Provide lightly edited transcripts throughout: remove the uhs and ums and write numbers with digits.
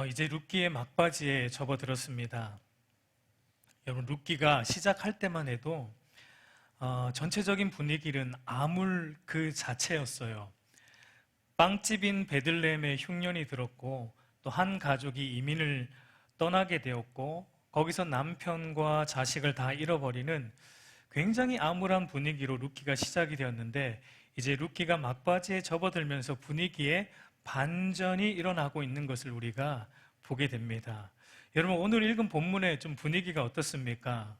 이제 룻기의 막바지에 접어들었습니다. 여러분, 룻기가 시작할 때만 해도 전체적인 분위기는 암울 그 자체였어요. 빵집인 베들레헴에 흉년이 들었고 또 한 가족이 이민을 떠나게 되었고 거기서 남편과 자식을 다 잃어버리는 굉장히 암울한 분위기로 룻기가 시작이 되었는데, 이제 룻기가 막바지에 접어들면서 분위기에 반전이 일어나고 있는 것을 우리가 보게 됩니다. 여러분, 오늘 읽은 본문의 좀 분위기가 어떻습니까?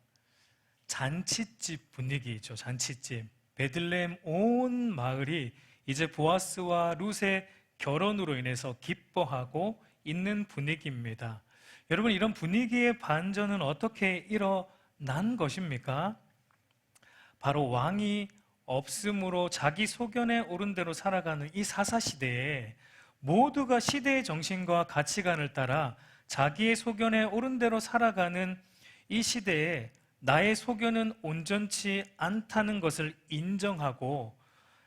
잔치집 분위기죠. 잔치집. 베들레헴 온 마을이 이제 보아스와 룻의 결혼으로 인해서 기뻐하고 있는 분위기입니다. 여러분, 이런 분위기의 반전은 어떻게 일어난 것입니까? 바로 왕이 없음으로 자기 소견에 오른 대로 살아가는 이 사사시대에 모두가 시대의 정신과 가치관을 따라 자기의 소견에 오른 대로 살아가는 이 시대에 나의 소견은 온전치 않다는 것을 인정하고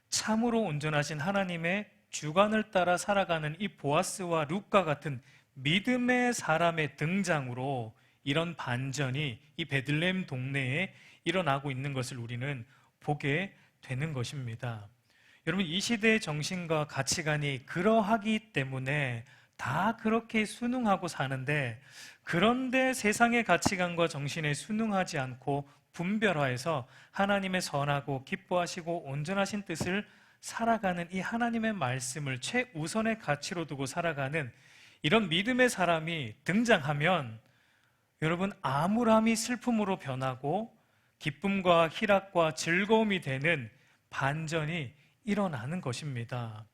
참으로 온전하신 하나님의 주관을 따라 살아가는 이 보아스와 룻과 같은 믿음의 사람의 등장으로 이런 반전이 이 베들레헴 동네에 일어나고 있는 것을 우리는 보게 되는 것입니다. 여러분, 이 시대의 정신과 가치관이 그러하기 때문에 다 그렇게 순응하고 사는데, 그런데 세상의 가치관과 정신에 순응하지 않고 분별화해서 하나님의 선하고 기뻐하시고 온전하신 뜻을 살아가는 이 하나님의 말씀을 최우선의 가치로 두고 살아가는 이런 믿음의 사람이 등장하면 여러분, 암울함이 슬픔으로 변하고 기쁨과 희락과 즐거움이 되는 반전이 일어나는 것입니다.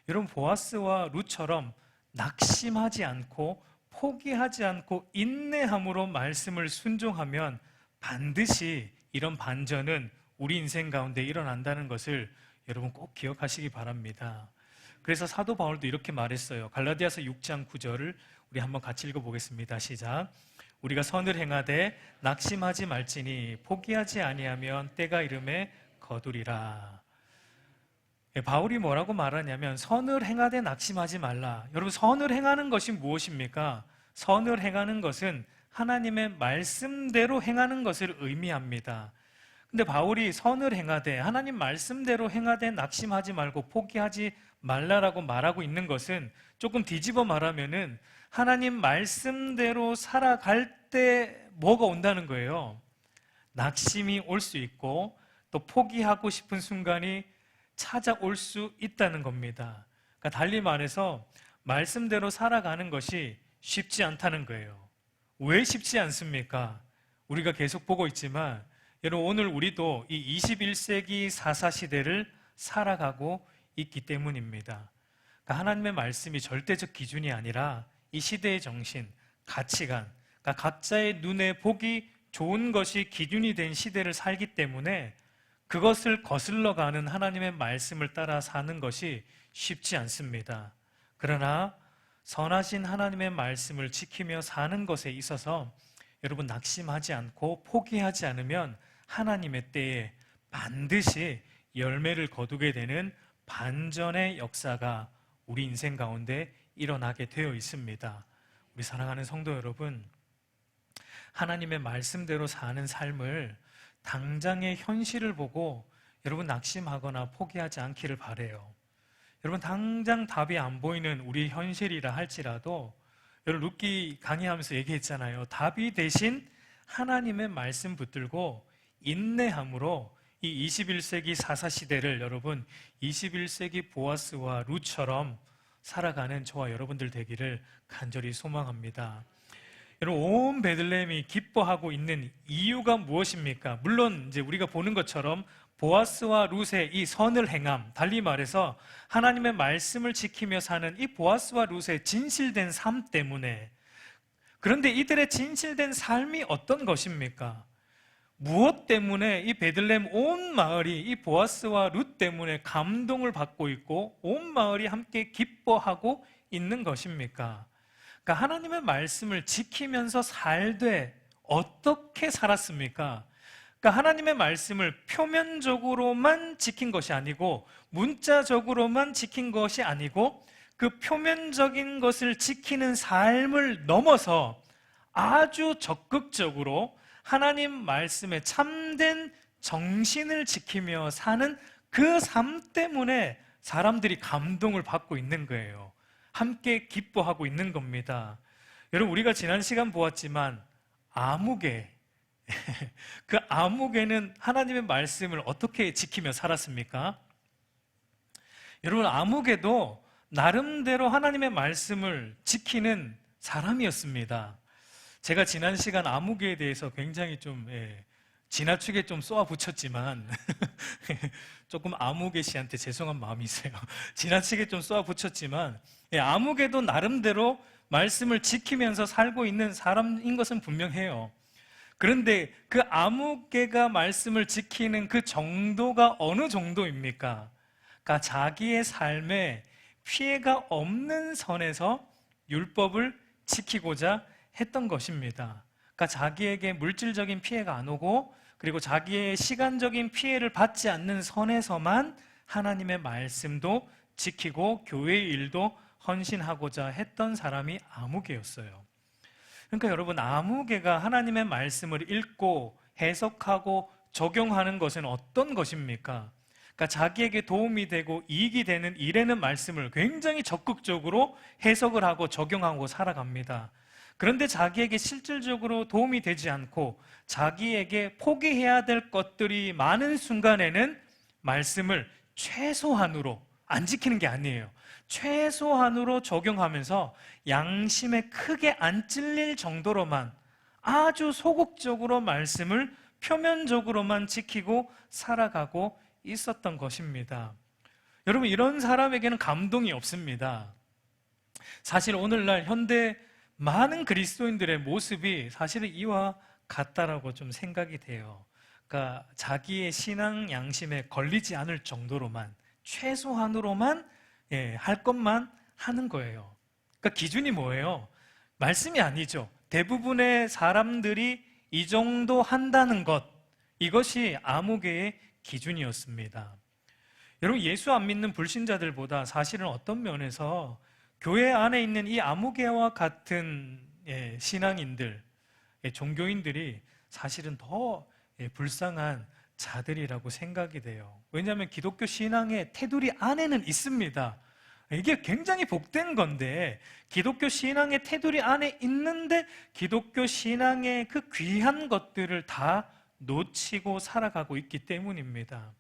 여러분, 보아스와 룻처럼 낙심하지 않고 포기하지 않고 인내함으로 말씀을 순종하면 반드시 이런 반전은 우리 인생 가운데 일어난다는 것을 여러분 꼭 기억하시기 바랍니다. 그래서 사도 바울도 이렇게 말했어요. 갈라디아서 6장 9절을 우리 한번 같이 읽어보겠습니다. 시작. 우리가 선을 행하되 낙심하지 말지니 포기하지 아니하면 때가 이름에 거두리라. 바울이 뭐라고 말하냐면 선을 행하되 낙심하지 말라. 여러분, 선을 행하는 것이 무엇입니까? 선을 행하는 것은 하나님의 말씀대로 행하는 것을 의미합니다. 근데 바울이 선을 행하되, 하나님 말씀대로 행하되 낙심하지 말고 포기하지 말라라고 말하고 있는 것은 조금 뒤집어 말하면은 하나님 말씀대로 살아갈 때 뭐가 온다는 거예요. 낙심이 올 수 있고 또 포기하고 싶은 순간이 찾아올 수 있다는 겁니다. 그러니까 달리 말해서 말씀대로 살아가는 것이 쉽지 않다는 거예요. 왜 쉽지 않습니까? 우리가 계속 보고 있지만 여러분, 오늘 우리도 이 21세기 사사시대를 살아가고 있기 때문입니다. 그러니까 하나님의 말씀이 절대적 기준이 아니라 이 시대의 정신, 가치관, 그러니까 각자의 눈에 보기 좋은 것이 기준이 된 시대를 살기 때문에 그것을 거슬러 가는 하나님의 말씀을 따라 사는 것이 쉽지 않습니다. 그러나 선하신 하나님의 말씀을 지키며 사는 것에 있어서 여러분, 낙심하지 않고 포기하지 않으면 하나님의 때에 반드시 열매를 거두게 되는 반전의 역사가 우리 인생 가운데 일어나게 되어 있습니다. 우리 사랑하는 성도 여러분, 하나님의 말씀대로 사는 삶을 당장의 현실을 보고 여러분 낙심하거나 포기하지 않기를 바라요. 여러분, 당장 답이 안 보이는 우리 현실이라 할지라도 여러분, 룻기 강의하면서 얘기했잖아요. 답이 대신 하나님의 말씀 붙들고 인내함으로 이 21세기 사사시대를 여러분 21세기 보아스와 룻처럼 살아가는 저와 여러분들 되기를 간절히 소망합니다. 여러분, 온 베들레헴이 기뻐하고 있는 이유가 무엇입니까? 물론 이제 우리가 보는 것처럼 보아스와 룻의 이 선을 행함, 달리 말해서 하나님의 말씀을 지키며 사는 이 보아스와 룻의 진실된 삶 때문에. 그런데 이들의 진실된 삶이 어떤 것입니까? 무엇 때문에 이 베들레헴 온 마을이 이 보아스와 룻 때문에 감동을 받고 있고 온 마을이 함께 기뻐하고 있는 것입니까? 그러니까 하나님의 말씀을 지키면서 살되 어떻게 살았습니까? 그러니까 하나님의 말씀을 표면적으로만 지킨 것이 아니고 문자적으로만 지킨 것이 아니고 그 표면적인 것을 지키는 삶을 넘어서 아주 적극적으로 하나님 말씀에 참된 정신을 지키며 사는 그 삶 때문에 사람들이 감동을 받고 있는 거예요. 함께 기뻐하고 있는 겁니다. 여러분, 우리가 지난 시간 보았지만 아무개, 그 아무개는 하나님의 말씀을 어떻게 지키며 살았습니까? 여러분, 아무개도 나름대로 하나님의 말씀을 지키는 사람이었습니다. 제가 지난 시간 아무개에 대해서 굉장히 좀 지나치게 좀 쏘아 붙였지만 조금 아무개 씨한테 죄송한 마음이 있어요. 지나치게 좀 쏘아 붙였지만 아무개도 나름대로 말씀을 지키면서 살고 있는 사람인 것은 분명해요. 그런데 그 아무개가 말씀을 지키는 그 정도가 어느 정도입니까? 그러니까 자기의 삶에 피해가 없는 선에서 율법을 지키고자 했던 것입니다. 그러니까 자기에게 물질적인 피해가 안 오고, 그리고 자기의 시간적인 피해를 받지 않는 선에서만 하나님의 말씀도 지키고 교회의 일도 헌신하고자 했던 사람이 아무개였어요. 그러니까 여러분, 아무개가 하나님의 말씀을 읽고 해석하고 적용하는 것은 어떤 것입니까? 그러니까 자기에게 도움이 되고 이익이 되는 일에는 말씀을 굉장히 적극적으로 해석을 하고 적용하고 살아갑니다. 그런데 자기에게 실질적으로 도움이 되지 않고 자기에게 포기해야 될 것들이 많은 순간에는 말씀을 최소한으로 안 지키는 게 아니에요. 최소한으로 적용하면서 양심에 크게 안 찔릴 정도로만 아주 소극적으로 말씀을 표면적으로만 지키고 살아가고 있었던 것입니다. 여러분, 이런 사람에게는 감동이 없습니다. 사실 오늘날 현대 많은 그리스도인들의 모습이 사실은 이와 같다라고 좀 생각이 돼요. 그러니까 자기의 신앙 양심에 걸리지 않을 정도로만, 최소한으로만 할 것만 하는 거예요. 그러니까 기준이 뭐예요? 말씀이 아니죠. 대부분의 사람들이 이 정도 한다는 것, 이것이 아무개의 기준이었습니다. 여러분, 예수 안 믿는 불신자들보다 사실은 어떤 면에서 교회 안에 있는 이 아무개와 같은 신앙인들, 종교인들이 사실은 더 불쌍한 자들이라고 생각이 돼요. 왜냐하면 기독교 신앙의 테두리 안에는 있습니다. 이게 굉장히 복된 건데, 기독교 신앙의 테두리 안에 있는데 기독교 신앙의 그 귀한 것들을 다 놓치고 살아가고 있기 때문입니다.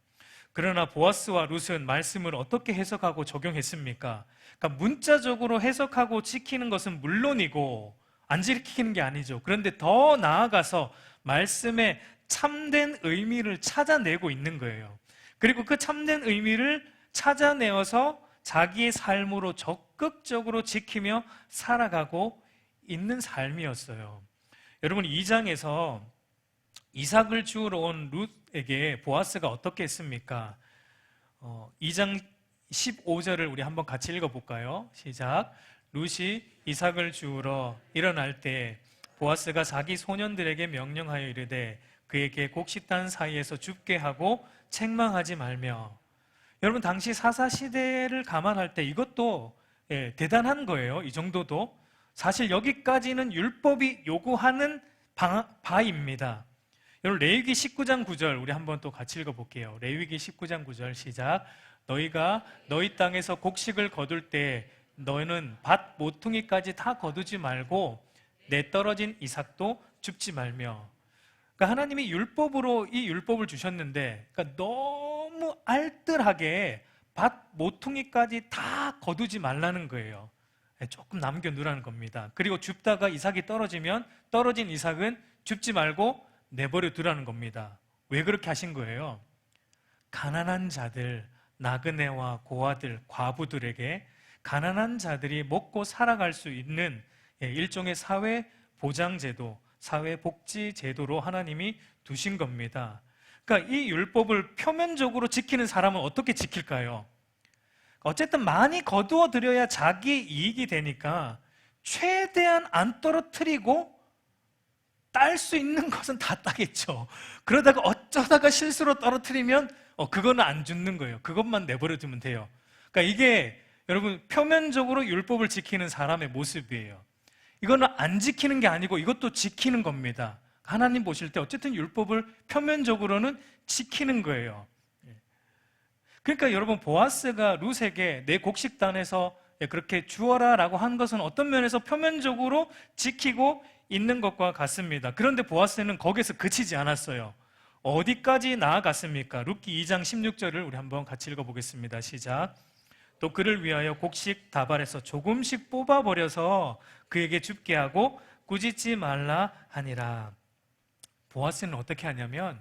그러나 보아스와 룻은 말씀을 어떻게 해석하고 적용했습니까? 그러니까 문자적으로 해석하고 지키는 것은 물론이고 안 지키는 게 아니죠. 그런데 더 나아가서 말씀의 참된 의미를 찾아내고 있는 거예요. 그리고 그 참된 의미를 찾아내어서 자기의 삶으로 적극적으로 지키며 살아가고 있는 삶이었어요. 여러분, 2장에서 이삭을 주우러 온 룻에게 보아스가 어떻게 했습니까? 2장 15절을 우리 한번 같이 읽어볼까요? 시작. 룻이 이삭을 주우러 일어날 때 보아스가 자기 소년들에게 명령하여 이르되 그에게 곡식단 사이에서 줍게 하고 책망하지 말며. 여러분, 당시 사사시대를 감안할 때 이것도 대단한 거예요. 이 정도도. 사실 여기까지는 율법이 요구하는 바입니다. 여러분, 레위기 19장 9절 우리 한번 또 같이 읽어볼게요. 레위기 19장 9절 시작. 너희가 너희 땅에서 곡식을 거둘 때 너희는 밭 모퉁이까지 다 거두지 말고 내 떨어진 이삭도 줍지 말며. 그러니까 하나님이 율법으로 이 율법을 주셨는데, 그러니까 너무 알뜰하게 밭 모퉁이까지 다 거두지 말라는 거예요. 조금 남겨두라는 겁니다. 그리고 줍다가 이삭이 떨어지면 떨어진 이삭은 줍지 말고 내버려 두라는 겁니다. 왜 그렇게 하신 거예요? 가난한 자들, 나그네와 고아들, 과부들에게 가난한 자들이 먹고 살아갈 수 있는 일종의 사회 보장제도, 사회 복지 제도로 하나님이 두신 겁니다. 그러니까 이 율법을 표면적으로 지키는 사람은 어떻게 지킬까요? 어쨌든 많이 거두어 들여야 자기 이익이 되니까 최대한 안 떨어뜨리고 딸 수 있는 것은 다 따겠죠. 그러다가 어쩌다가 실수로 떨어뜨리면 그거는 안 죽는 거예요. 그것만 내버려 두면 돼요. 그러니까 이게 여러분, 표면적으로 율법을 지키는 사람의 모습이에요. 이거는 안 지키는 게 아니고 이것도 지키는 겁니다. 하나님 보실 때 어쨌든 율법을 표면적으로는 지키는 거예요. 그러니까 여러분, 보아스가 룻에게 내 곡식단에서 그렇게 주어라 라고 한 것은 어떤 면에서 표면적으로 지키고 있는 것과 같습니다. 그런데 보아스는 거기서 그치지 않았어요. 어디까지 나아갔습니까? 룻기 2장 16절을 우리 한번 같이 읽어보겠습니다. 시작. 또 그를 위하여 곡식 다발에서 조금씩 뽑아버려서 그에게 줍게 하고 꾸짖지 말라 하니라. 보아스는 어떻게 하냐면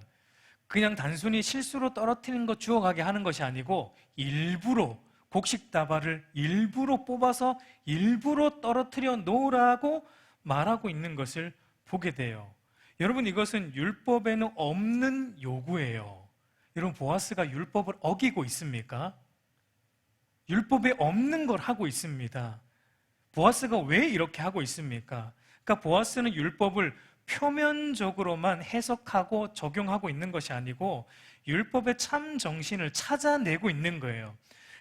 그냥 단순히 실수로 떨어뜨리는 것 주워가게 하는 것이 아니고 일부러 곡식 다발을 일부러 뽑아서 일부러 떨어뜨려 놓으라고 말하고 있는 것을 보게 돼요. 여러분, 이것은 율법에는 없는 요구예요. 여러분, 보아스가 율법을 어기고 있습니까? 율법에 없는 걸 하고 있습니다. 보아스가 왜 이렇게 하고 있습니까? 그러니까 보아스는 율법을 표면적으로만 해석하고 적용하고 있는 것이 아니고 율법의 참 정신을 찾아내고 있는 거예요.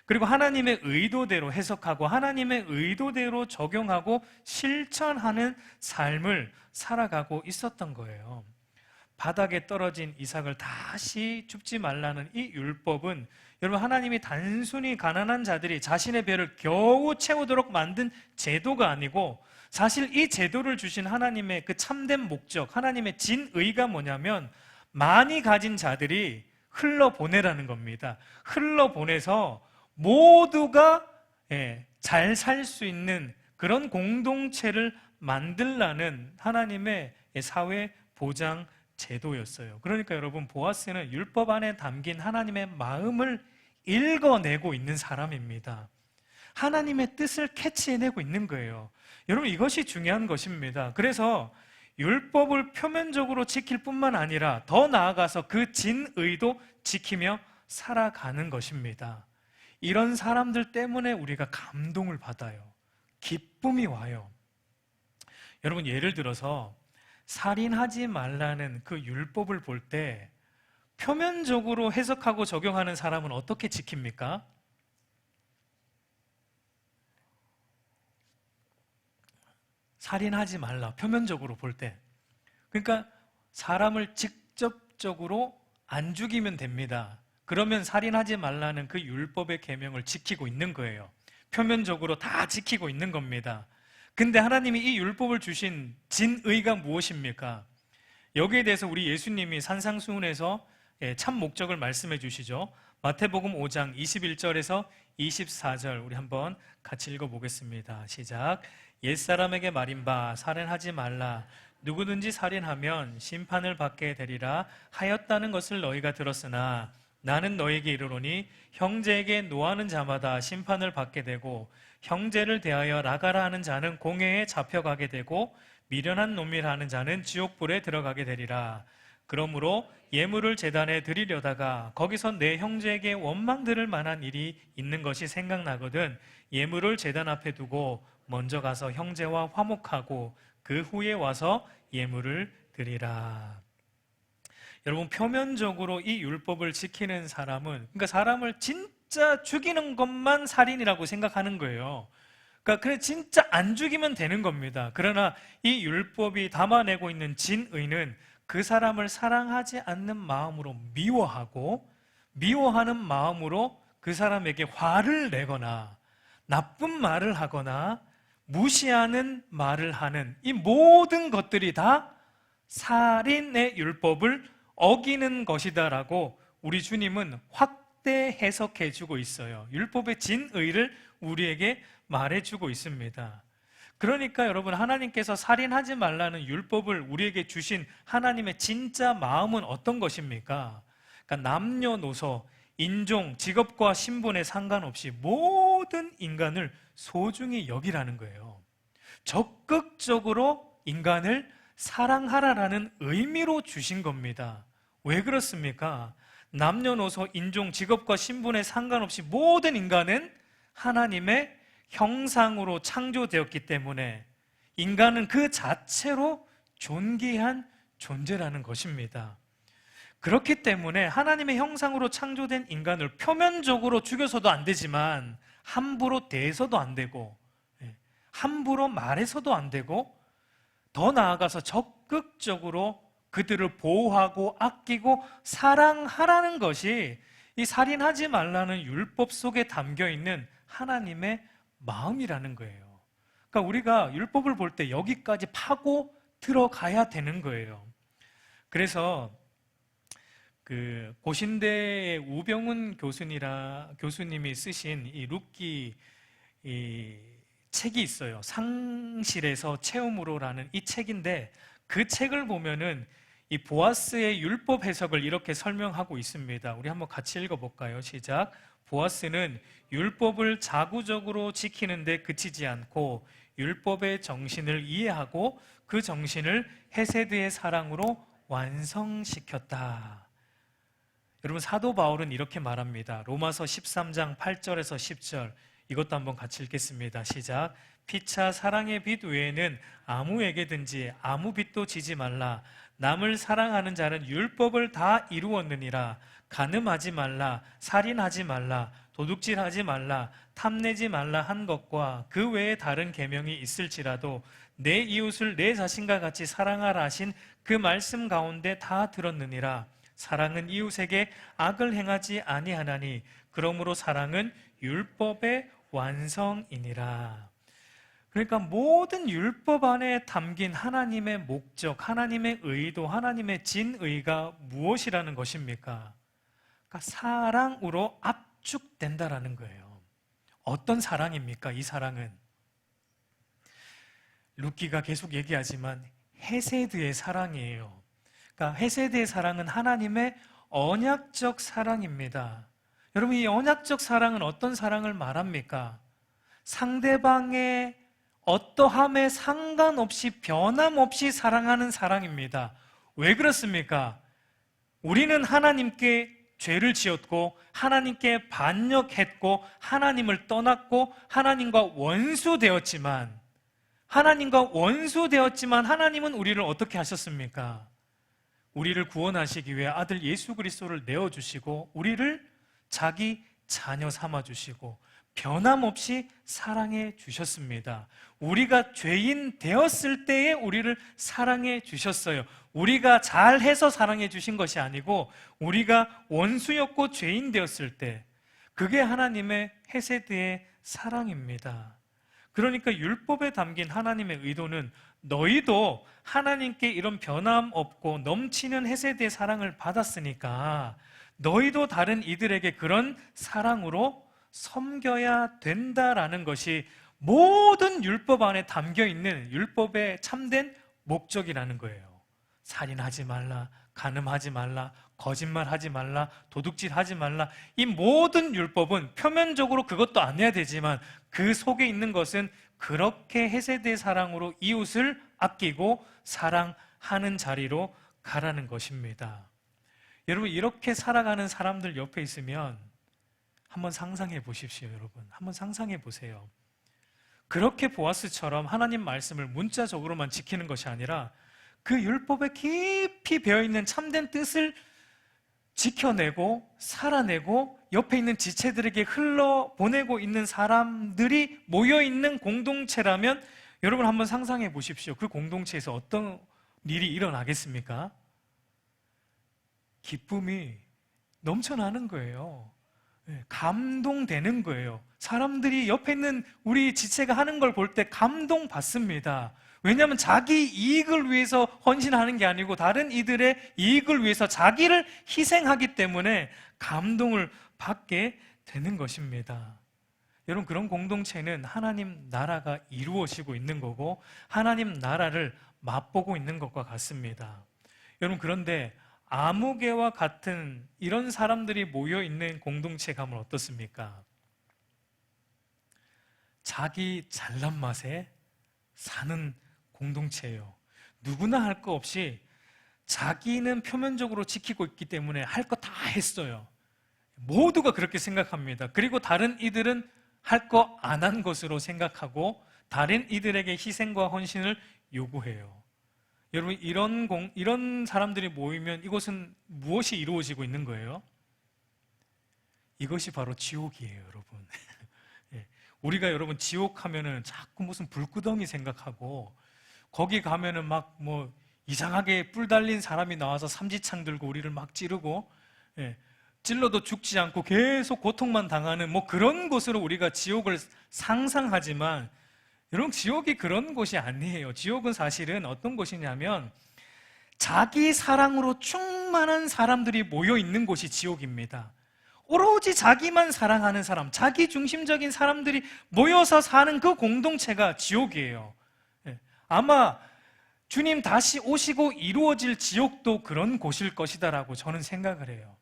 그리고 하나님의 의도대로 해석하고 하나님의 의도대로 적용하고 실천하는 삶을 살아가고 있었던 거예요. 바닥에 떨어진 이삭을 다시 줍지 말라는 이 율법은 여러분, 하나님이 단순히 가난한 자들이 자신의 배를 겨우 채우도록 만든 제도가 아니고 사실 이 제도를 주신 하나님의 그 참된 목적, 하나님의 진의가 뭐냐면 많이 가진 자들이 흘러보내라는 겁니다. 흘러보내서 모두가 잘 살 수 있는 그런 공동체를 만들라는 하나님의 사회 보장 제도였어요. 그러니까 여러분, 보아스는 율법 안에 담긴 하나님의 마음을 읽어내고 있는 사람입니다. 하나님의 뜻을 캐치해내고 있는 거예요. 여러분, 이것이 중요한 것입니다. 그래서 율법을 표면적으로 지킬 뿐만 아니라 더 나아가서 그 진의도 지키며 살아가는 것입니다. 이런 사람들 때문에 우리가 감동을 받아요. 기쁨이 와요. 여러분, 예를 들어서 살인하지 말라는 그 율법을 볼 때 표면적으로 해석하고 적용하는 사람은 어떻게 지킵니까? 살인하지 말라, 표면적으로 볼 때. 그러니까 사람을 직접적으로 안 죽이면 됩니다. 그러면 살인하지 말라는 그 율법의 계명을 지키고 있는 거예요. 표면적으로 다 지키고 있는 겁니다. 근데 하나님이 이 율법을 주신 진의가 무엇입니까? 여기에 대해서 우리 예수님이 산상수훈에서 참 목적을 말씀해 주시죠. 마태복음 5장 21절에서 24절 우리 한번 같이 읽어보겠습니다. 시작. 옛사람에게 말인 바 살인하지 말라. 누구든지 살인하면 심판을 받게 되리라 하였다는 것을 너희가 들었으나 나는 너희에게 이르노니 형제에게 노하는 자마다 심판을 받게 되고 형제를 대하여 나가라 하는 자는 공회에 잡혀가게 되고 미련한 논미를 하는 자는 지옥불에 들어가게 되리라. 그러므로 예물을 제단에 드리려다가 거기서 내 형제에게 원망 들을 만한 일이 있는 것이 생각나거든 예물을 제단 앞에 두고 먼저 가서 형제와 화목하고 그 후에 와서 예물을 드리라. 여러분, 표면적으로 이 율법을 지키는 사람은, 그러니까 사람을 진짜 죽이는 것만 살인이라고 생각하는 거예요. 그러니까 그래 진짜 안 죽이면 되는 겁니다. 그러나 이 율법이 담아내고 있는 진의는 그 사람을 사랑하지 않는 마음으로 미워하고 미워하는 마음으로 그 사람에게 화를 내거나 나쁜 말을 하거나 무시하는 말을 하는 이 모든 것들이 다 살인의 율법을 어기는 것이다라고 우리 주님은 확대 해석해 주고 있어요. 율법의 진의를 우리에게 말해주고 있습니다. 그러니까 여러분, 하나님께서 살인하지 말라는 율법을 우리에게 주신 하나님의 진짜 마음은 어떤 것입니까? 그러니까 남녀노소, 인종, 직업과 신분에 상관없이 모든 인간을 소중히 여기라는 거예요. 적극적으로 인간을 사랑하라라는 의미로 주신 겁니다. 왜 그렇습니까? 남녀노소, 인종, 직업과 신분에 상관없이 모든 인간은 하나님의 형상으로 창조되었기 때문에 인간은 그 자체로 존귀한 존재라는 것입니다. 그렇기 때문에 하나님의 형상으로 창조된 인간을 표면적으로 죽여서도 안 되지만 함부로 대해서도 안 되고, 함부로 말해서도 안 되고, 더 나아가서 적극적으로 그들을 보호하고 아끼고 사랑하라는 것이 이 살인하지 말라는 율법 속에 담겨 있는 하나님의 마음이라는 거예요. 그러니까 우리가 율법을 볼 때 여기까지 파고 들어가야 되는 거예요. 그래서 그 고신대의 우병훈 교수님이 쓰신 이 룻기 이 책이 있어요. 상실에서 체험으로라는 이 책인데, 그 책을 보면은 이 보아스의 율법 해석을 이렇게 설명하고 있습니다. 우리 한번 같이 읽어볼까요? 시작. 보아스는 율법을 자구적으로 지키는 데 그치지 않고 율법의 정신을 이해하고 그 정신을 헤세드의 사랑으로 완성시켰다. 여러분, 사도 바울은 이렇게 말합니다. 로마서 13장 8절에서 10절, 이것도 한번 같이 읽겠습니다. 시작. 피차 사랑의 빚 외에는 아무에게든지 아무 빚도 지지 말라. 남을 사랑하는 자는 율법을 다 이루었느니라. 간음하지 말라, 살인하지 말라, 도둑질하지 말라, 탐내지 말라 한 것과 그 외에 다른 계명이 있을지라도 내 이웃을 내 자신과 같이 사랑하라 하신 그 말씀 가운데 다 들었느니라. 사랑은 이웃에게 악을 행하지 아니하나니 그러므로 사랑은 율법의 완성이니라. 그러니까 모든 율법 안에 담긴 하나님의 목적, 하나님의 의도, 하나님의 진의가 무엇이라는 것입니까? 그러니까 사랑으로 압축된다라는 거예요. 어떤 사랑입니까? 이 사랑은 룻기가 계속 얘기하지만 헤세드의 사랑이에요. 그러니까 헤세드의 사랑은 하나님의 언약적 사랑입니다. 여러분, 이 언약적 사랑은 어떤 사랑을 말합니까? 상대방의 어떠함에 상관없이 변함없이 사랑하는 사랑입니다. 왜 그렇습니까? 우리는 하나님께 죄를 지었고 하나님께 반역했고 하나님을 떠났고 하나님과 원수되었지만 하나님은 우리를 어떻게 하셨습니까? 우리를 구원하시기 위해 아들 예수 그리스도를 내어주시고 우리를 자기 자녀 삼아주시고 변함없이 사랑해 주셨습니다. 우리가 죄인 되었을 때에 우리를 사랑해 주셨어요. 우리가 잘해서 사랑해 주신 것이 아니고 우리가 원수였고 죄인 되었을 때, 그게 하나님의 헤세드의 사랑입니다. 그러니까 율법에 담긴 하나님의 의도는 너희도 하나님께 이런 변함없고 넘치는 헤세드의 사랑을 받았으니까 너희도 다른 이들에게 그런 사랑으로 섬겨야 된다라는 것이 모든 율법 안에 담겨 있는 율법의 참된 목적이라는 거예요. 살인하지 말라, 간음하지 말라, 거짓말하지 말라, 도둑질하지 말라. 이 모든 율법은 표면적으로 그것도 안 해야 되지만 그 속에 있는 것은 그렇게 헤세드의 사랑으로 이웃을 아끼고 사랑하는 자리로 가라는 것입니다. 여러분, 이렇게 살아가는 사람들 옆에 있으면 한번 상상해 보십시오. 여러분, 한번 상상해 보세요. 그렇게 보아스처럼 하나님 말씀을 문자적으로만 지키는 것이 아니라 그 율법에 깊이 배어있는 참된 뜻을 지켜내고 살아내고 옆에 있는 지체들에게 흘러보내고 있는 사람들이 모여있는 공동체라면 여러분 한번 상상해 보십시오. 그 공동체에서 어떤 일이 일어나겠습니까? 기쁨이 넘쳐나는 거예요. 감동되는 거예요. 사람들이 옆에 있는 우리 지체가 하는 걸 볼 때 감동받습니다. 왜냐하면 자기 이익을 위해서 헌신하는 게 아니고 다른 이들의 이익을 위해서 자기를 희생하기 때문에 감동을 받게 되는 것입니다. 여러분, 그런 공동체는 하나님 나라가 이루어지고 있는 거고 하나님 나라를 맛보고 있는 것과 같습니다. 여러분, 그런데 아무개와 같은 이런 사람들이 모여있는 공동체 가면 어떻습니까? 자기 잘난 맛에 사는 공동체예요. 누구나 할 거 없이 자기는 표면적으로 지키고 있기 때문에 할 거 다 했어요. 모두가 그렇게 생각합니다. 그리고 다른 이들은 할 거 안 한 것으로 생각하고 다른 이들에게 희생과 헌신을 요구해요. 여러분, 이런 사람들이 모이면 이곳은 무엇이 이루어지고 있는 거예요? 이것이 바로 지옥이에요, 여러분. 예. 우리가 여러분 지옥 하면은 자꾸 무슨 불구덩이 생각하고, 거기 가면은 막 뭐 이상하게 뿔 달린 사람이 나와서 삼지창 들고 우리를 막 찌르고, 예, 찔러도 죽지 않고 계속 고통만 당하는 뭐 그런 곳으로 우리가 지옥을 상상하지만, 여러분 지옥이 그런 곳이 아니에요. 지옥은 사실은 어떤 곳이냐면 자기 사랑으로 충만한 사람들이 모여 있는 곳이 지옥입니다. 오로지 자기만 사랑하는 사람, 자기 중심적인 사람들이 모여서 사는 그 공동체가 지옥이에요. 예, 아마 주님 다시 오시고 이루어질 지옥도 그런 곳일 것이다라고 저는 생각을 해요.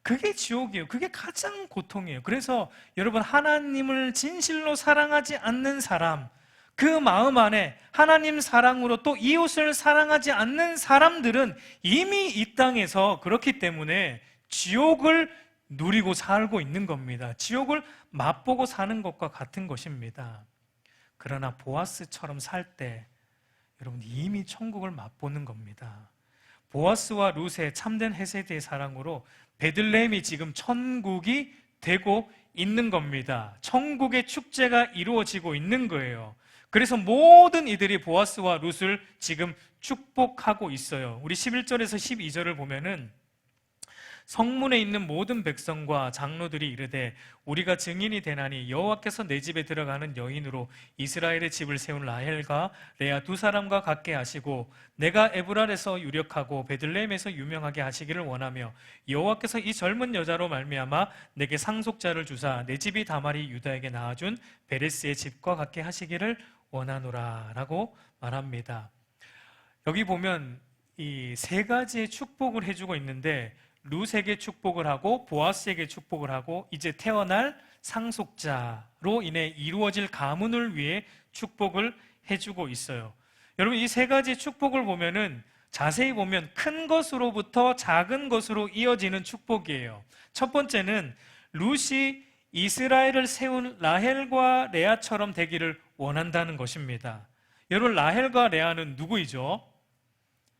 그게 지옥이에요. 그게 가장 고통이에요. 그래서 여러분, 하나님을 진실로 사랑하지 않는 사람, 그 마음 안에 하나님 사랑으로 또 이웃을 사랑하지 않는 사람들은 이미 이 땅에서 그렇기 때문에 지옥을 누리고 살고 있는 겁니다. 지옥을 맛보고 사는 것과 같은 것입니다. 그러나 보아스처럼 살 때 여러분 이미 천국을 맛보는 겁니다. 보아스와 룻의 참된 헤세드의 사랑으로 베들레헴이 지금 천국이 되고 있는 겁니다. 천국의 축제가 이루어지고 있는 거예요. 그래서 모든 이들이 보아스와 룻을 지금 축복하고 있어요. 우리 11절에서 12절을 보면은 성문에 있는 모든 백성과 장로들이 이르되 우리가 증인이 되나니 여호와께서 내 집에 들어가는 여인으로 이스라엘의 집을 세운 라헬과 레아 두 사람과 같게 하시고 내가 에브랄에서 유력하고 베들레헴에서 유명하게 하시기를 원하며 여호와께서 이 젊은 여자로 말미암아 내게 상속자를 주사 내 집이 다말이 유다에게 낳아준 베레스의 집과 같게 하시기를 원하노라 라고 말합니다. 여기 보면 이 세 가지의 축복을 해주고 있는데 룻에게 축복을 하고 보아스에게 축복을 하고 이제 태어날 상속자로 인해 이루어질 가문을 위해 축복을 해주고 있어요. 여러분 이 세 가지 축복을 보면은 자세히 보면 큰 것으로부터 작은 것으로 이어지는 축복이에요. 첫 번째는 룻이 이스라엘을 세운 라헬과 레아처럼 되기를 원한다는 것입니다. 여러분 라헬과 레아는 누구이죠?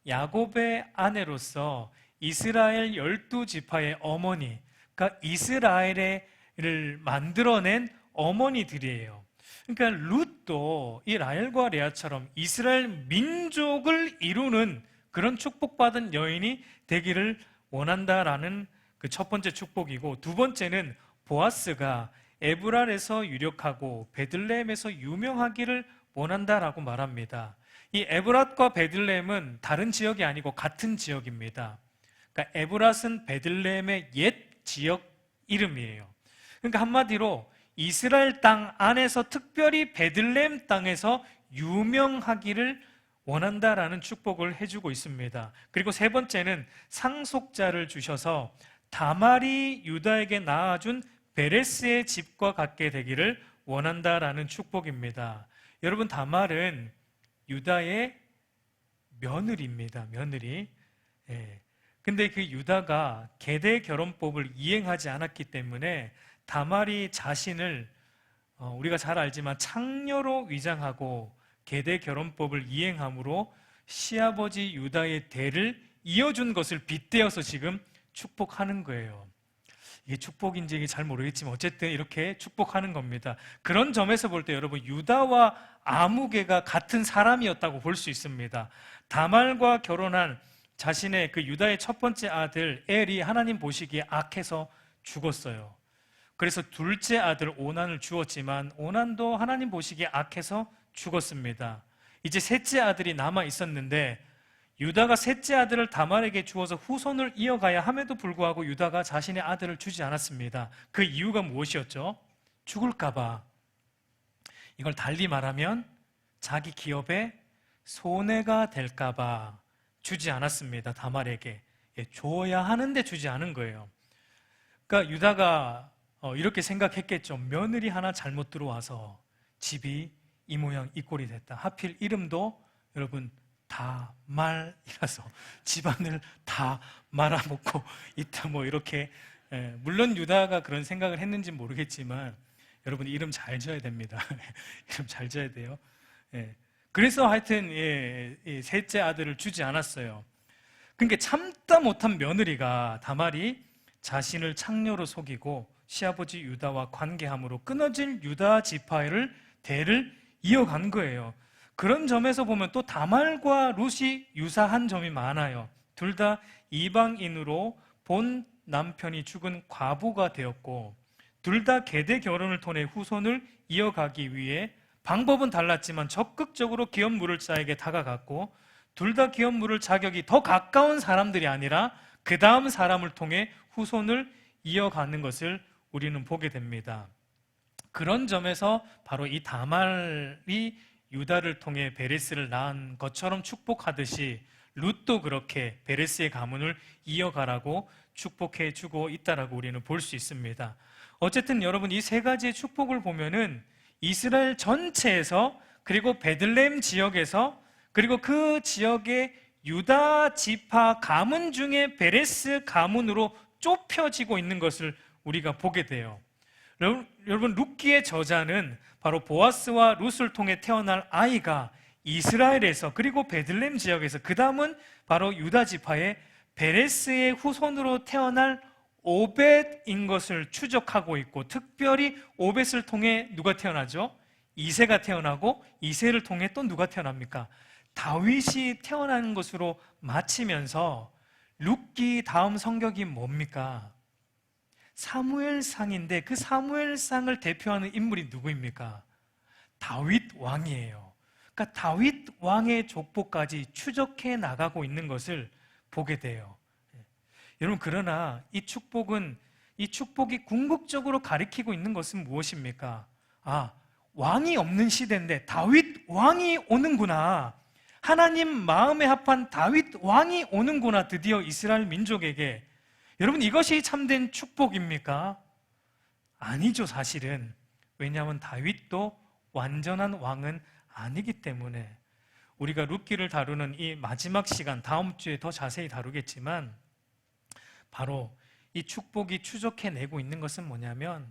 야곱의 아내로서 이스라엘 12지파의 어머니, 그러니까 이스라엘을 만들어낸 어머니들이에요. 그러니까 룻도 이 라헬과 레아처럼 이스라엘 민족을 이루는 그런 축복받은 여인이 되기를 원한다라는 그 첫 번째 축복이고, 두 번째는 보아스가 에브랄에서 유력하고 베들레헴에서 유명하기를 원한다라고 말합니다. 이 에브랏과 베들레헴은 다른 지역이 아니고 같은 지역입니다. 그러니까 에브랏은 베들레헴의 옛 지역 이름이에요. 그러니까 한마디로 이스라엘 땅 안에서 특별히 베들레헴 땅에서 유명하기를 원한다라는 축복을 해주고 있습니다. 그리고 세 번째는 상속자를 주셔서 다말이 유다에게 낳아준 베레스의 집과 같게 되기를 원한다라는 축복입니다. 여러분 다말은 유다의 며느리입니다. 며느리. 예. 근데 그 유다가 계대 결혼법을 이행하지 않았기 때문에 다말이 자신을 우리가 잘 알지만 창녀로 위장하고 계대 결혼법을 이행함으로 시아버지 유다의 대를 이어준 것을 빗대어서 지금 축복하는 거예요. 이게 축복인지 잘 모르겠지만 어쨌든 이렇게 축복하는 겁니다. 그런 점에서 볼 때 여러분 유다와 아무개가 같은 사람이었다고 볼 수 있습니다. 다말과 결혼한 자신의 그 유다의 첫 번째 아들 엘이 하나님 보시기에 악해서 죽었어요. 그래서 둘째 아들 오난을 주었지만 오난도 하나님 보시기에 악해서 죽었습니다. 이제 셋째 아들이 남아 있었는데 유다가 셋째 아들을 다말에게 주어서 후손을 이어가야 함에도 불구하고 유다가 자신의 아들을 주지 않았습니다. 그 이유가 무엇이었죠? 죽을까봐. 이걸 달리 말하면 자기 기업에 손해가 될까봐 주지 않았습니다. 다말에게. 줘야 하는데 주지 않은 거예요. 그러니까 유다가 이렇게 생각했겠죠. 며느리 하나 잘못 들어와서 집이 이 모양 이 꼴이 됐다. 하필 이름도 여러분 다말이라서 집안을 다 말아먹고 있다. 뭐 이렇게. 물론 유다가 그런 생각을 했는지 모르겠지만 여러분 이름 잘 지어야 됩니다. 이름 잘 지어야 돼요. 그래서 하여튼 셋째 아들을 주지 않았어요. 그러니까 참다 못한 며느리가 다말이 자신을 창녀로 속이고 시아버지 유다와 관계함으로 끊어질 유다 지파를 대를 이어간 거예요. 그런 점에서 보면 또 다말과 룻이 유사한 점이 많아요. 둘 다 이방인으로 본 남편이 죽은 과부가 되었고, 둘 다 계대 결혼을 통해 후손을 이어가기 위해 방법은 달랐지만 적극적으로 기업 물을 자에게 다가갔고, 둘 다 기업 물을 자격이 더 가까운 사람들이 아니라 그 다음 사람을 통해 후손을 이어가는 것을 우리는 보게 됩니다. 그런 점에서 바로 이 다말이 유다를 통해 베레스를 낳은 것처럼 축복하듯이 룻도 그렇게 베레스의 가문을 이어가라고 축복해 주고 있다라고 우리는 볼 수 있습니다. 어쨌든 여러분, 이 세 가지의 축복을 보면은 이스라엘 전체에서, 그리고 베들레헴 지역에서, 그리고 그 지역의 유다 지파 가문 중에 베레스 가문으로 좁혀지고 있는 것을 우리가 보게 돼요. 여러분, 룻기의 저자는 바로 보아스와 룻을 통해 태어날 아이가 이스라엘에서, 그리고 베들레헴 지역에서, 그 다음은 바로 유다 지파의 베레스의 후손으로 태어날 오벳인 것을 추적하고 있고, 특별히 오벳을 통해 누가 태어나죠? 이새가 태어나고, 이새를 통해 또 누가 태어납니까? 다윗이 태어나는 것으로 마치면서 룻기 다음 성격이 뭡니까? 사무엘상인데, 그 사무엘상을 대표하는 인물이 누구입니까? 다윗 왕이에요. 그러니까 다윗 왕의 족보까지 추적해 나가고 있는 것을 보게 돼요. 여러분, 그러나 이 축복이 궁극적으로 가리키고 있는 것은 무엇입니까? 왕이 없는 시대인데 다윗 왕이 오는구나. 하나님 마음에 합한 다윗 왕이 오는구나. 드디어 이스라엘 민족에게. 여러분, 이것이 참된 축복입니까? 아니죠, 사실은. 왜냐하면 다윗도 완전한 왕은 아니기 때문에. 우리가 룻기를 다루는 이 마지막 시간, 다음 주에 더 자세히 다루겠지만, 바로 이 축복이 추적해내고 있는 것은 뭐냐면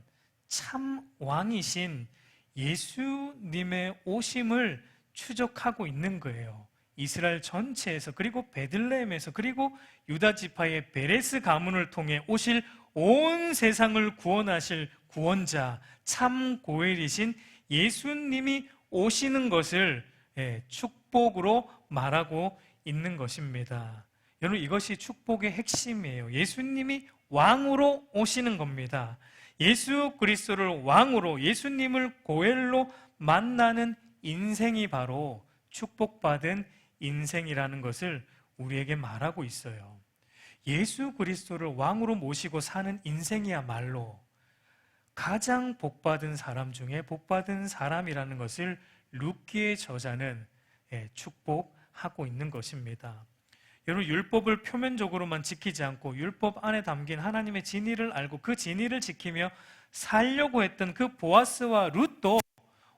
참 왕이신 예수님의 오심을 추적하고 있는 거예요. 이스라엘 전체에서, 그리고 베들레헴에서, 그리고 유다 지파의 베레스 가문을 통해 오실 온 세상을 구원하실 구원자, 참 고엘이신 예수님이 오시는 것을 축복으로 말하고 있는 것입니다. 여러분, 이것이 축복의 핵심이에요. 예수님이 왕으로 오시는 겁니다. 예수 그리스도를 왕으로, 예수님을 고엘로 만나는 인생이 바로 축복받은 인생이라는 것을 우리에게 말하고 있어요. 예수 그리스도를 왕으로 모시고 사는 인생이야말로 가장 복받은 사람 중에 복받은 사람이라는 것을 룻기의 저자는 축복하고 있는 것입니다. 여러분, 율법을 표면적으로만 지키지 않고 율법 안에 담긴 하나님의 진리를 알고 그 진리를 지키며 살려고 했던 그 보아스와 룻도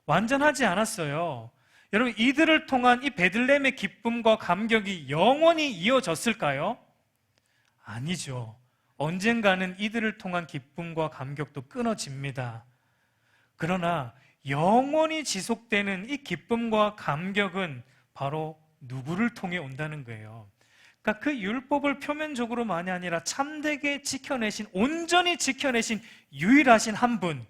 완전하지 않았어요. 여러분, 이들을 통한 이 베들레헴의 기쁨과 감격이 영원히 이어졌을까요? 아니죠. 언젠가는 이들을 통한 기쁨과 감격도 끊어집니다. 그러나 영원히 지속되는 이 기쁨과 감격은 바로 누구를 통해 온다는 거예요. 그러니까 그 율법을 표면적으로만이 아니라 참되게 지켜내신, 온전히 지켜내신 유일하신 한 분,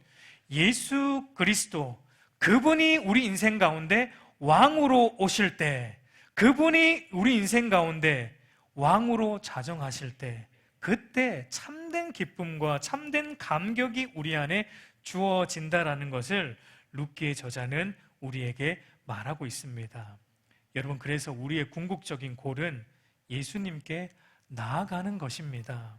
예수 그리스도, 그분이 우리 인생 가운데 왕으로 오실 때, 그분이 우리 인생 가운데 왕으로 자정하실 때, 그때 참된 기쁨과 참된 감격이 우리 안에 주어진다라는 것을 룻기의 저자는 우리에게 말하고 있습니다. 여러분, 그래서 우리의 궁극적인 골은 예수님께 나아가는 것입니다.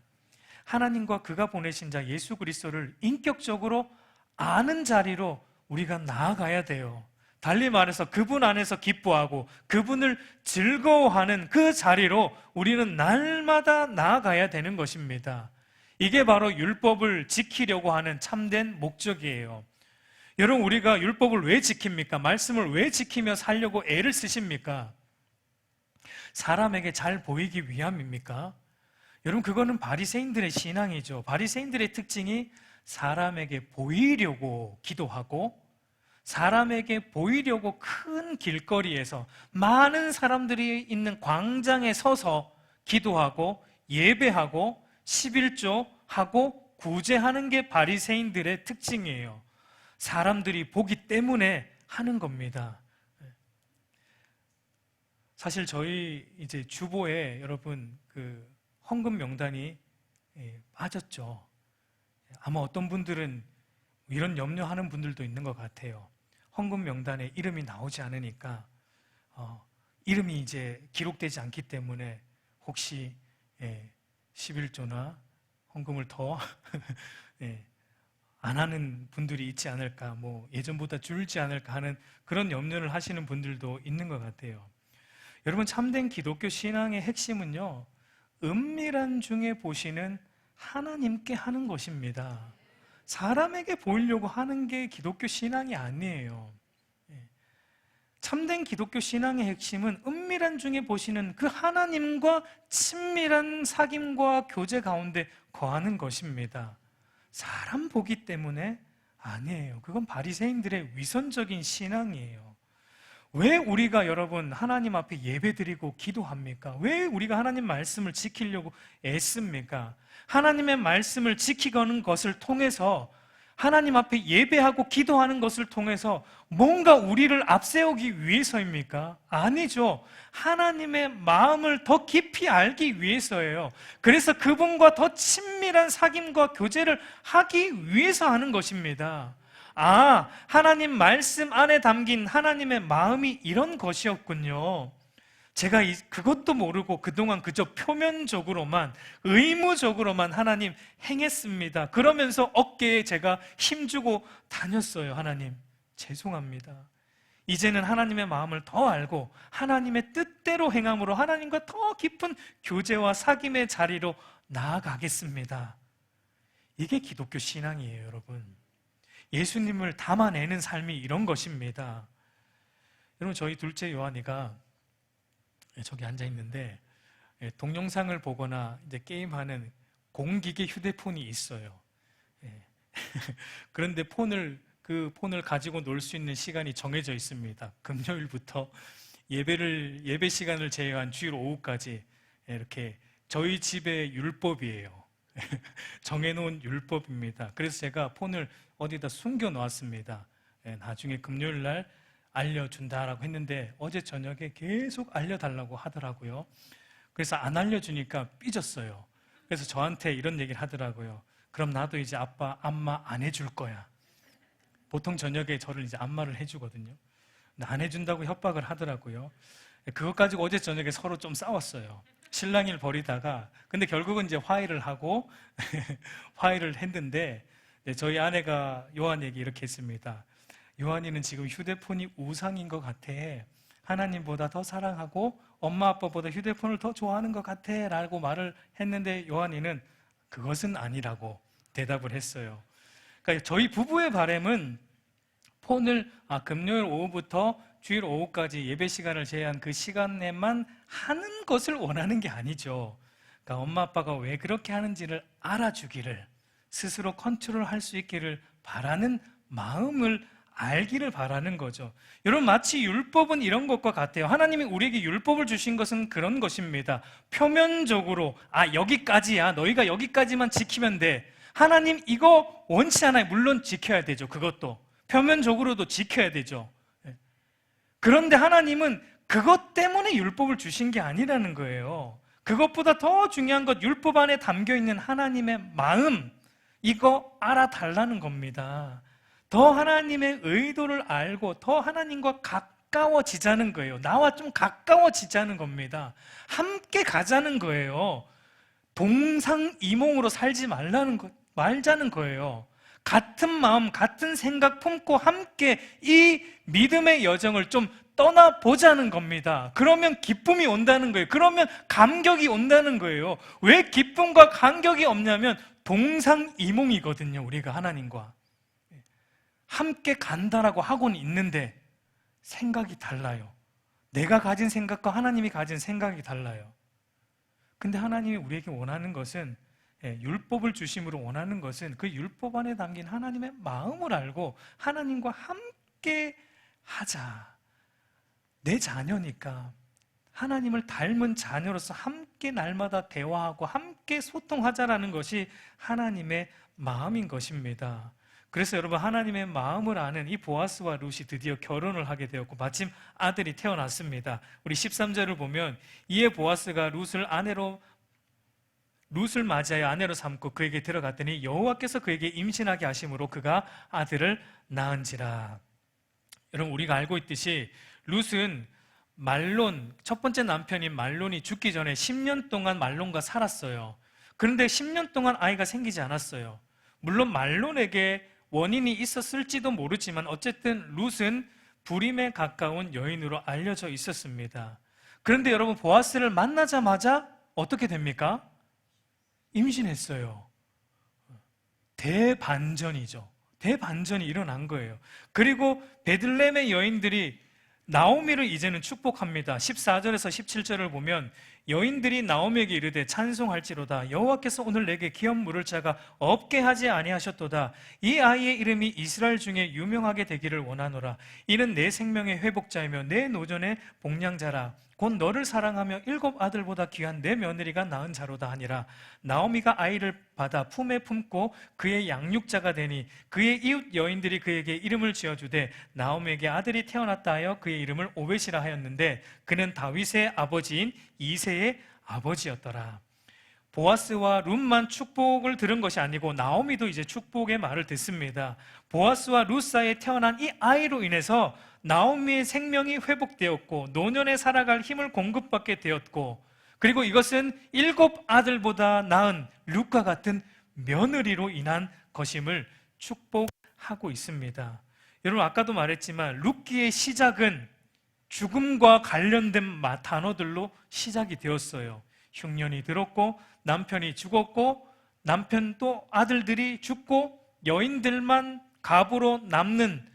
하나님과 그가 보내신 자 예수 그리스도를 인격적으로 아는 자리로 우리가 나아가야 돼요. 달리 말해서 그분 안에서 기뻐하고 그분을 즐거워하는 그 자리로 우리는 날마다 나아가야 되는 것입니다. 이게 바로 율법을 지키려고 하는 참된 목적이에요. 여러분, 우리가 율법을 왜 지킵니까? 말씀을 왜 지키며 살려고 애를 쓰십니까? 사람에게 잘 보이기 위함입니까? 여러분, 그거는 바리새인들의 신앙이죠. 바리새인들의 특징이 사람에게 보이려고 기도하고, 사람에게 보이려고 큰 길거리에서 많은 사람들이 있는 광장에 서서 기도하고 예배하고 11조 하고 구제하는 게 바리새인들의 특징이에요. 사람들이 보기 때문에 하는 겁니다. 사실 저희 이제 주보에 여러분 그 헌금 명단이 빠졌죠. 아마 어떤 분들은 이런 염려하는 분들도 있는 것 같아요. 헌금 명단에 이름이 나오지 않으니까 이름이 이제 기록되지 않기 때문에 혹시 11조나 헌금을 더 안 하는 분들이 있지 않을까, 뭐 예전보다 줄지 않을까 하는 그런 염려를 하시는 분들도 있는 것 같아요. 여러분, 참된 기독교 신앙의 핵심은요, 은밀한 중에 보시는 하나님께 하는 것입니다. 사람에게 보이려고 하는 게 기독교 신앙이 아니에요. 참된 기독교 신앙의 핵심은 은밀한 중에 보시는 그 하나님과 친밀한 사귐과 교제 가운데 거하는 것입니다. 사람 보기 때문에 아니에요. 그건 바리새인들의 위선적인 신앙이에요. 왜 우리가 여러분 하나님 앞에 예배드리고 기도합니까? 왜 우리가 하나님 말씀을 지키려고 애씁니까? 하나님의 말씀을 지키는 것을 통해서, 하나님 앞에 예배하고 기도하는 것을 통해서 뭔가 우리를 앞세우기 위해서입니까? 아니죠. 하나님의 마음을 더 깊이 알기 위해서예요. 그래서 그분과 더 친밀한 사귐과 교제를 하기 위해서 하는 것입니다. 아, 하나님 말씀 안에 담긴 하나님의 마음이 이런 것이었군요. 제가 그것도 모르고 그동안 그저 표면적으로만, 의무적으로만 하나님 행했습니다. 그러면서 어깨에 제가 힘주고 다녔어요. 하나님, 죄송합니다. 이제는 하나님의 마음을 더 알고 하나님의 뜻대로 행함으로 하나님과 더 깊은 교제와 사귐의 자리로 나아가겠습니다. 이게 기독교 신앙이에요, 여러분. 예수님을 담아내는 삶이 이런 것입니다. 여러분, 저희 둘째 요한이가 저기 앉아 있는데 동영상을 보거나 이제 게임하는 공기계 휴대폰이 있어요. 그런데 그 폰을 가지고 놀 수 있는 시간이 정해져 있습니다. 금요일부터 예배 시간을 제외한 주일 오후까지 이렇게 저희 집의 율법이에요. 정해놓은 율법입니다. 그래서 제가 폰을 어디다 숨겨 놓았습니다. 나중에 금요일 날 알려준다라고 했는데 어제 저녁에 계속 알려달라고 하더라고요. 그래서 안 알려주니까 삐졌어요. 그래서 저한테 이런 얘기를 하더라고요. 그럼 나도 이제 아빠 안마 안 해줄 거야. 보통 저녁에 저를 이제 안마를 해주거든요. 근데 안 해준다고 협박을 하더라고요. 그것 가지고 어제 저녁에 서로 좀 싸웠어요. 실랑이를 벌이다가, 근데 결국은 이제 화해를 하고 화해를 했는데, 저희 아내가 요한에게 이렇게 했습니다. 요한이는 지금 휴대폰이 우상인 것 같아. 하나님보다 더 사랑하고 엄마 아빠보다 휴대폰을 더 좋아하는 것 같아 라고 말을 했는데, 요한이는 그것은 아니라고 대답을 했어요. 그러니까 저희 부부의 바람은 폰을 금요일 오후부터 주일 오후까지 예배 시간을 제외한 그 시간에만 하는 것을 원하는 게 아니죠. 그러니까 엄마 아빠가 왜 그렇게 하는지를 알아주기를, 스스로 컨트롤할 수 있기를 바라는 마음을 알기를 바라는 거죠. 여러분, 마치 율법은 이런 것과 같아요. 하나님이 우리에게 율법을 주신 것은 그런 것입니다. 표면적으로 여기까지야, 너희가 여기까지만 지키면 돼. 하나님 이거 원치 않아요. 물론 지켜야 되죠. 그것도 표면적으로도 지켜야 되죠. 그런데 하나님은 그것 때문에 율법을 주신 게 아니라는 거예요. 그것보다 더 중요한 것, 율법 안에 담겨있는 하나님의 마음, 이거 알아달라는 겁니다. 더 하나님의 의도를 알고 더 하나님과 가까워지자는 거예요. 나와 좀 가까워지자는 겁니다. 함께 가자는 거예요. 동상이몽으로 살지 말자는 거예요. 같은 마음, 같은 생각 품고 함께 이 믿음의 여정을 좀 떠나보자는 겁니다. 그러면 기쁨이 온다는 거예요. 그러면 감격이 온다는 거예요. 왜 기쁨과 감격이 없냐면 동상이몽이거든요. 우리가 하나님과 함께 간다라고 하고는 있는데 생각이 달라요. 내가 가진 생각과 하나님이 가진 생각이 달라요. 근데 하나님이 우리에게 원하는 것은, 율법을 주심으로 원하는 것은 그 율법 안에 담긴 하나님의 마음을 알고 하나님과 함께 하자. 내 자녀니까 하나님을 닮은 자녀로서 함께 날마다 대화하고 함께 소통하자라는 것이 하나님의 마음인 것입니다. 그래서 여러분, 하나님의 마음을 아는 이 보아스와 룻이 드디어 결혼을 하게 되었고 마침 아들이 태어났습니다. 우리 13절을 보면 이에 보아스가 룻을 맞이하여 아내로 삼고 그에게 들어갔더니 여호와께서 그에게 임신하게 하심으로 그가 아들을 낳은지라. 여러분, 우리가 알고 있듯이 룻은 말론, 첫 번째 남편인 말론이 죽기 전에 10년 동안 말론과 살았어요. 그런데 10년 동안 아이가 생기지 않았어요. 물론 말론에게 원인이 있었을지도 모르지만 어쨌든 룻은 불임에 가까운 여인으로 알려져 있었습니다. 그런데 여러분, 보아스를 만나자마자 어떻게 됩니까? 임신했어요. 대반전이죠. 대반전이 일어난 거예요. 그리고 베들레헴의 여인들이 나오미를 이제는 축복합니다. 14절에서 17절을 보면 여인들이 나오미에게 이르되 찬송할지로다 여호와께서 오늘 내게 기업 물을 자가 없게 하지 아니하셨도다. 이 아이의 이름이 이스라엘 중에 유명하게 되기를 원하노라. 이는 내 생명의 회복자이며 내 노전의 복량자라. 곧 너를 사랑하며 7 아들보다 귀한 내 며느리가 낳은 자로다 하니라. 나오미가 아이를 받아 품에 품고 그의 양육자가 되니 그의 이웃 여인들이 그에게 이름을 지어주되 나오미에게 아들이 태어났다 하여 그의 이름을 오벳이라 하였는데 그는 다윗의 아버지인 이새의 아버지였더라. 보아스와 룻만 축복을 들은 것이 아니고 나오미도 이제 축복의 말을 듣습니다. 보아스와 룻 사이에 태어난 이 아이로 인해서 나오미의 생명이 회복되었고 노년에 살아갈 힘을 공급받게 되었고, 그리고 이것은 7 아들보다 나은 룻과 같은 며느리로 인한 것임을 축복하고 있습니다. 여러분, 아까도 말했지만 룻기의 시작은 죽음과 관련된 단어들로 시작이 되었어요. 흉년이 들었고 남편이 죽었고 남편 또 아들들이 죽고 여인들만 갑으로 남는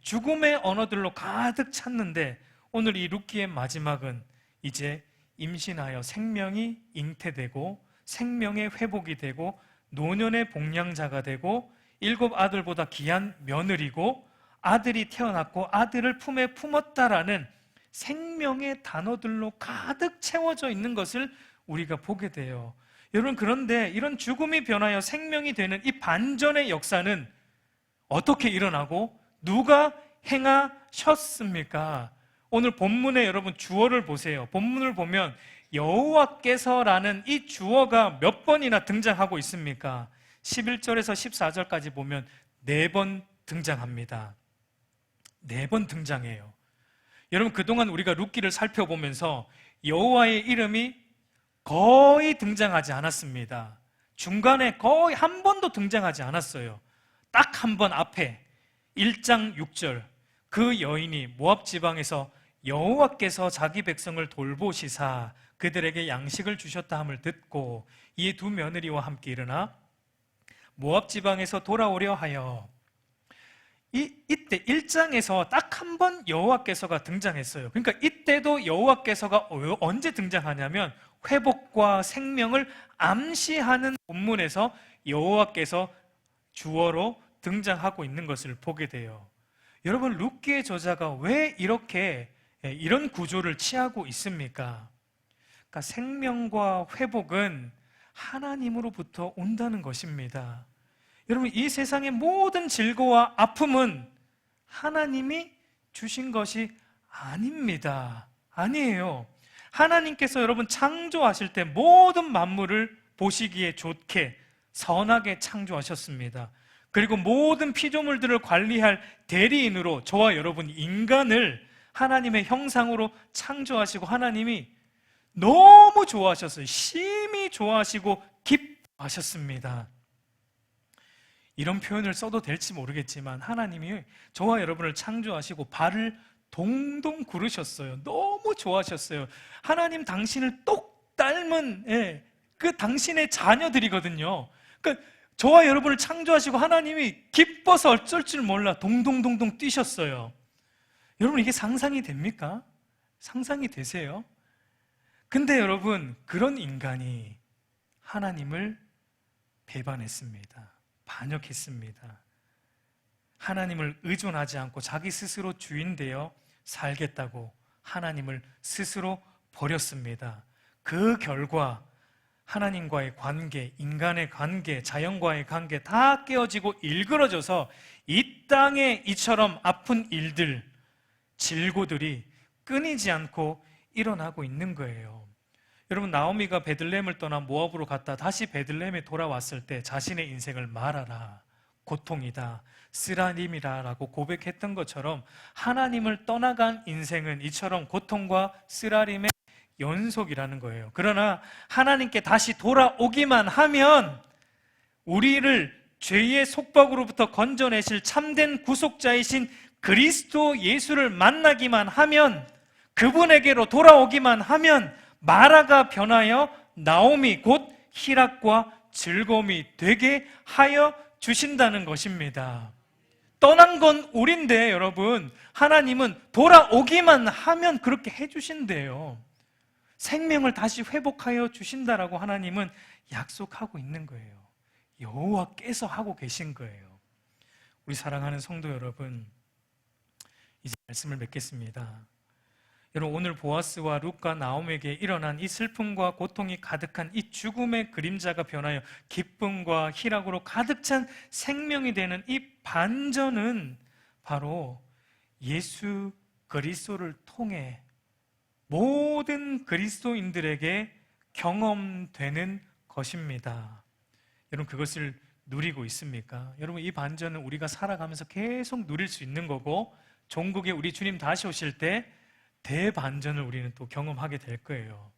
죽음의 언어들로 가득 찼는데 오늘 이 룻기의 마지막은 이제 임신하여 생명이 잉태되고 생명의 회복이 되고 노년의 복량자가 되고 7 아들보다 귀한 며느리고 아들이 태어났고 아들을 품에 품었다라는 생명의 단어들로 가득 채워져 있는 것을 우리가 보게 돼요. 여러분, 그런데 이런 죽음이 변하여 생명이 되는 이 반전의 역사는 어떻게 일어나고 누가 행하셨습니까? 오늘 본문에 여러분 주어를 보세요. 본문을 보면 여호와께서라는 이 주어가 몇 번이나 등장하고 있습니까? 11절에서 14절까지 보면 4번 등장합니다. 4번 등장해요. 여러분, 그동안 우리가 룻기를 살펴보면서 여호와의 이름이 거의 등장하지 않았습니다. 중간에 거의 한 번도 등장하지 않았어요. 딱 한 번 앞에 1장 6절 그 여인이 모압 지방에서 여호와께서 자기 백성을 돌보시사 그들에게 양식을 주셨다 함을 듣고 이에 2 며느리와 함께 일어나 모압 지방에서 돌아오려 하여 이때 1장에서 딱 한 번 여호와께서가 등장했어요. 그러니까 이때도 여호와께서가 언제 등장하냐면 회복과 생명을 암시하는 본문에서 여호와께서 주어로 등장하고 있는 것을 보게 돼요. 여러분, 룻기의 저자가 왜 이런 구조를 취하고 있습니까? 그러니까 생명과 회복은 하나님으로부터 온다는 것입니다. 여러분, 이 세상의 모든 질고와 아픔은 하나님이 주신 것이 아닙니다. 아니에요. 하나님께서 여러분 창조하실 때 모든 만물을 보시기에 좋게 선하게 창조하셨습니다. 그리고 모든 피조물들을 관리할 대리인으로 저와 여러분 인간을 하나님의 형상으로 창조하시고 하나님이 너무 좋아하셨어요. 심히 좋아하시고 기뻐하셨습니다. 이런 표현을 써도 될지 모르겠지만 하나님이 저와 여러분을 창조하시고 발을 동동 구르셨어요. 너무 좋아하셨어요. 하나님 당신을 똑 닮은 그 당신의 자녀들이거든요. 그러니까 저와 여러분을 창조하시고 하나님이 기뻐서 어쩔 줄 몰라 동동동동 뛰셨어요. 여러분, 이게 상상이 됩니까? 상상이 되세요? 근데 여러분, 그런 인간이 하나님을 배반했습니다. 반역했습니다. 하나님을 의존하지 않고 자기 스스로 주인 되어 살겠다고 하나님을 스스로 버렸습니다. 그 결과 하나님과의 관계, 인간의 관계, 자연과의 관계 다 깨어지고 일그러져서 이 땅에 이처럼 아픈 일들, 질고들이 끊이지 않고 일어나고 있는 거예요. 여러분, 나오미가 베들레헴을 떠나 모압으로 갔다 다시 베들레헴에 돌아왔을 때 자신의 인생을 말하라, 고통이다, 쓰라림이라 라고 고백했던 것처럼 하나님을 떠나간 인생은 이처럼 고통과 쓰라림의 연속이라는 거예요. 그러나 하나님께 다시 돌아오기만 하면 우리를 죄의 속박으로부터 건져내실 참된 구속자이신 그리스도 예수를 만나기만 하면, 그분에게로 돌아오기만 하면 마라가 변하여 나오미 곧 희락과 즐거움이 되게 하여 주신다는 것입니다. 떠난 건 우린데 여러분, 하나님은 돌아오기만 하면 그렇게 해주신대요. 생명을 다시 회복하여 주신다라고 하나님은 약속하고 있는 거예요. 여호와께서 하고 계신 거예요. 우리 사랑하는 성도 여러분, 이제 말씀을 맺겠습니다. 여러분, 오늘 보아스와 룻과 나옴에게 일어난 이 슬픔과 고통이 가득한 이 죽음의 그림자가 변하여 기쁨과 희락으로 가득 찬 생명이 되는 이 반전은 바로 예수 그리스도를 통해 모든 그리스도인들에게 경험되는 것입니다. 여러분, 그것을 누리고 있습니까? 여러분, 이 반전은 우리가 살아가면서 계속 누릴 수 있는 거고, 종국에 우리 주님 다시 오실 때 대반전을 우리는 또 경험하게 될 거예요.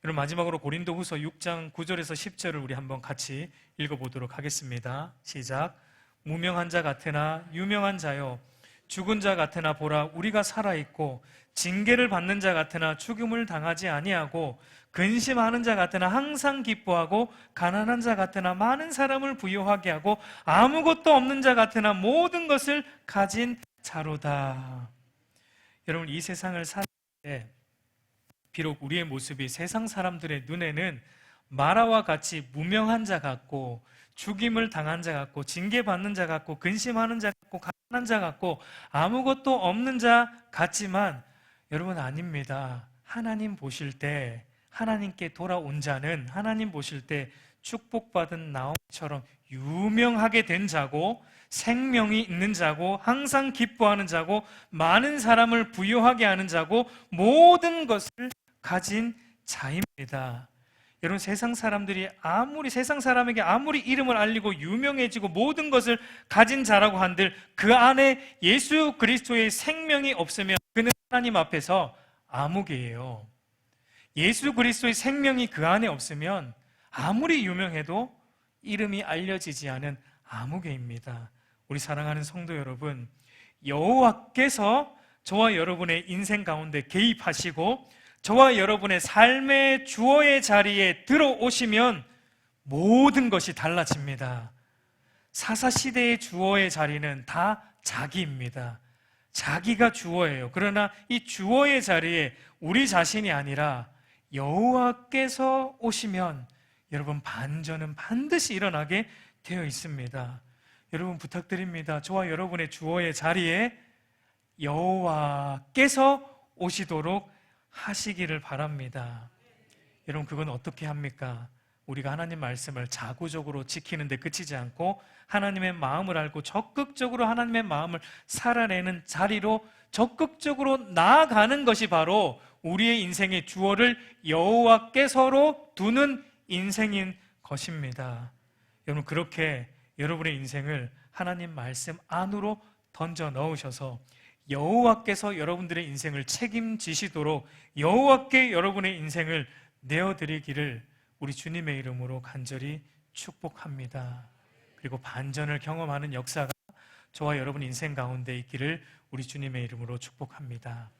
여러분, 마지막으로 고린도후서 6장 9절에서 10절을 우리 한번 같이 읽어보도록 하겠습니다. 시작. 무명한 자 같으나 유명한 자요, 죽은 자 같으나 보라, 우리가 살아있고, 징계를 받는 자 같으나 죽음을 당하지 아니하고, 근심하는 자 같으나 항상 기뻐하고, 가난한 자 같으나 많은 사람을 부유하게 하고, 아무것도 없는 자 같으나 모든 것을 가진 자로다. 여러분, 이 세상을 살 때 비록 우리의 모습이 세상 사람들의 눈에는 마라와 같이 무명한 자 같고, 죽임을 당한 자 같고, 징계받는 자 같고, 근심하는 자 같고, 가난한 자 같고, 아무것도 없는 자 같지만 여러분, 아닙니다. 하나님 보실 때, 하나님께 돌아온 자는 하나님 보실 때 축복받은 나옴처럼 유명하게 된 자고, 생명이 있는 자고, 항상 기뻐하는 자고, 많은 사람을 부유하게 하는 자고, 모든 것을 가진 자입니다. 여러분, 세상 사람에게 아무리 이름을 알리고 유명해지고 모든 것을 가진 자라고 한들 그 안에 예수 그리스도의 생명이 없으면 그는 하나님 앞에서 아무개예요. 예수 그리스도의 생명이 그 안에 없으면 아무리 유명해도 이름이 알려지지 않은 아무개입니다. 우리 사랑하는 성도 여러분, 여호와께서 저와 여러분의 인생 가운데 개입하시고 저와 여러분의 삶의 주어의 자리에 들어오시면 모든 것이 달라집니다. 사사시대의 주어의 자리는 다 자기입니다. 자기가 주어예요. 그러나 이 주어의 자리에 우리 자신이 아니라 여호와께서 오시면 여러분, 반전은 반드시 일어나게 되어 있습니다. 여러분, 부탁드립니다. 저와 여러분의 주어의 자리에 여호와께서 오시도록 하시기를 바랍니다. 여러분, 그건 어떻게 합니까? 우리가 하나님 말씀을 자구적으로 지키는데 그치지 않고 하나님의 마음을 알고 적극적으로 하나님의 마음을 살아내는 자리로 적극적으로 나아가는 것이 바로 우리의 인생의 주어를 여호와께서로 두는 인생인 것입니다. 여러분, 그렇게 여러분의 인생을 하나님 말씀 안으로 던져 넣으셔서 여호와께서 여러분들의 인생을 책임지시도록 여호와께 여러분의 인생을 내어드리기를 우리 주님의 이름으로 간절히 축복합니다. 그리고 반전을 경험하는 역사가 저와 여러분 인생 가운데 있기를 우리 주님의 이름으로 축복합니다.